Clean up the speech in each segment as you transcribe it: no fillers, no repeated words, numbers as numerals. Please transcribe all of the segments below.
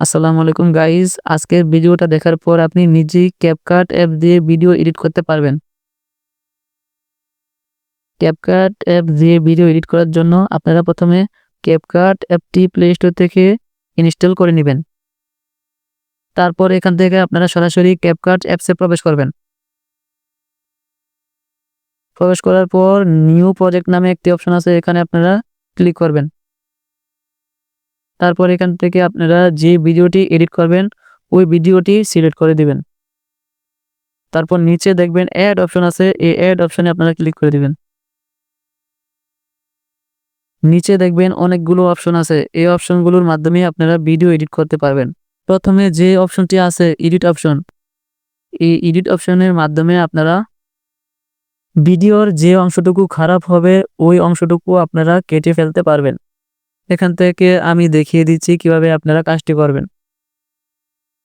আসসালামু আলাইকুম গাইস। আজকের ভিডিওটা দেখার পর আপনি নিজেই CapCut অ্যাপ দিয়ে ভিডিও এডিট করতে পারবেন। CapCut অ্যাপ দিয়ে ভিডিও এডিট করার জন্য আপনারা প্রথমে CapCut অ্যাপটি প্লে স্টোর থেকে ইনস্টল করে নেবেন। তারপর এখান থেকে আপনারা সরাসরি CapCut অ্যাপসে প্রবেশ করবেন। প্রবেশ করার পর নিউ প্রজেক্ট নামে একটি অপশন আছে, এখানে আপনারা ক্লিক করবেন। তারপর এখান থেকে আপনারা যে ভিডিওটি এডিট করবেন ওই ভিডিওটি সিলেক্ট করে দিবেন। তারপর নিচে দেখবেন অ্যাড অপশন আছে, এই অ্যাড অপশনে আপনারা ক্লিক করে দিবেন। নিচে দেখবেন অনেকগুলো অপশন আছে, এই অপশনগুলোর মাধ্যমে আপনারা ভিডিও এডিট করতে পারবেন। প্রথমে যে অপশনটি আছে এডিট অপশন, এই এডিট অপশনের মাধ্যমে আপনারা ভিডিওর যে অংশটুকু খারাপ হবে ওই অংশটুকু আপনারা কেটে ফেলতে পারবেন। এখান থেকে আমি দেখিয়ে দিচ্ছি কিভাবে আপনারা কাজটি করবেন।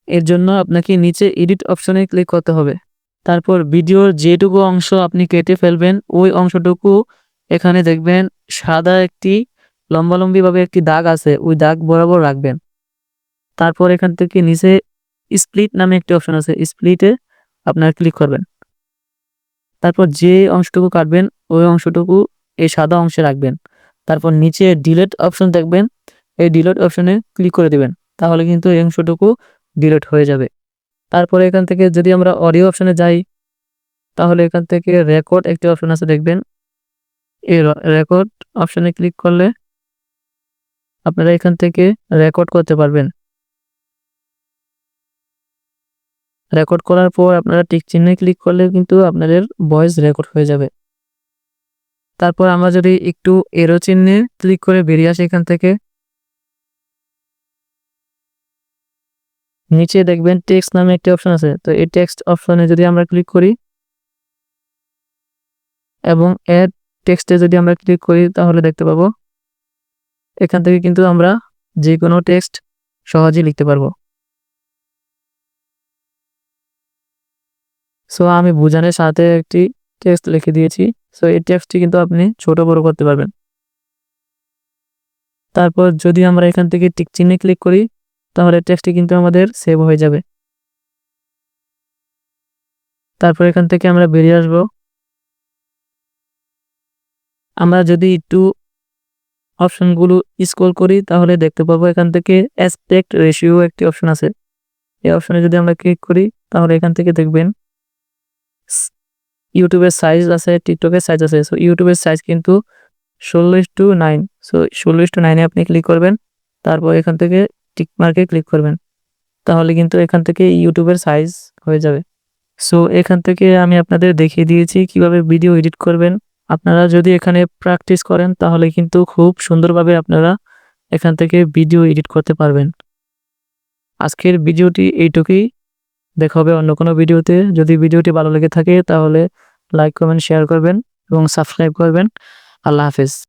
এর জন্য আপনাকে নিচে এডিট অপশনে ক্লিক করতে হবে। তারপর ভিডিওর যেটুকু অংশ আপনি কেটে ফেলবেন ওই অংশটুকু এখানে দেখবেন সাদা একটি লম্বালম্বিভাবে একটি দাগ আছে, ওই দাগ বরাবর রাখবেন। তারপর এখান থেকে নিচে স্প্লিট নামে একটি অপশন আছে, স্প্লিটে আপনারা ক্লিক করবেন। তারপর যে অংশটুকু কাটবেন ওই অংশটুকু এই সাদা অংশে রাখবেন। তারপর নিচে ডিলিট অপশন দেখবেন, এই ডিলিট অপশনে ক্লিক করে দিবেন, তাহলে কিন্তু এই অংশটুকু ডিলিট হয়ে যাবে। তারপরে এখান থেকে যদি আমরা অডিও অপশনে যাই, তাহলে এখান থেকে রেকর্ড একটি অপশন আছে দেখবেন, এই রেকর্ড অপশনে ক্লিক করলে আপনারা এখান থেকে রেকর্ড করতে পারবেন। রেকর্ড করার পর আপনারা টিক চিহ্নে ক্লিক করলে কিন্তু আপনাদের ভয়েস রেকর্ড হয়ে যাবে। তারপর আমরা যদি একটু এরো চিহ্নে ক্লিক করে বেরিয়ে আসি এখান থেকে, নিচে দেখবেন টেক্সট নামে একটি অপশন আছে, তো এই টেক্সট অপশনে যদি আমরা ক্লিক করি এবং অ্যাড টেক্সটে যদি আমরা ক্লিক করি, তাহলে দেখতে পাবো এখান থেকে কিন্তু আমরা যে কোনো টেক্সট সহজেই লিখতে পারবো। সো আমি বোঝানোর সাথে একটি টেক্সট লিখে দিয়েছি। সো এই টেক্সটটি কিন্তু আপনি ছোট বড় করতে পারবেন। তারপর যদি আমরা এখান থেকে টিক চিহ্নে ক্লিক করি, তাহলে টেক্সটটি কিন্তু আমাদের সেভ হয়ে যাবে। তারপর এখান থেকে আমরা বেরিয়ে আসব। আমরা যদি একটু অপশনগুলো স্ক্রল করি, তাহলে দেখতে পাবো এখান থেকে অ্যাসপেক্ট রেশিও একটি অপশন আছে। এই অপশনে যদি আমরা ক্লিক করি, তাহলে এখান থেকে দেখবেন ইউটিউবের সাইজ আছে, টিকটকের সাইজ আছে। সো ইউটিউবের সাইজ কিন্তু 16:9। সো 16:9 আপনি ক্লিক করবেন। তারপর এখান থেকে টিক মার্কে ক্লিক করবেন, তাহলে কিন্তু এখান থেকে ইউটিউবের সাইজ হয়ে যাবে। সো এখান থেকে আমি আপনাদের দেখিয়ে দিয়েছি কিভাবে ভিডিও এডিট করবেন। আপনারা যদি এখানে প্র্যাকটিস করেন, তাহলে কিন্তু খুব সুন্দরভাবে আপনারা এখান থেকে ভিডিও এডিট করতে পারবেন। আজকের ভিডিওটি এইটুকুই। দেখা হবে অন্য কোনো ভিডিওতে। যদি ভিডিওটি ভালো লেগে থাকে, তাহলে লাইক, কমেন্ট, শেয়ার করবেন এবং সাবস্ক্রাইব করবেন। আল্লাহ হাফেজ।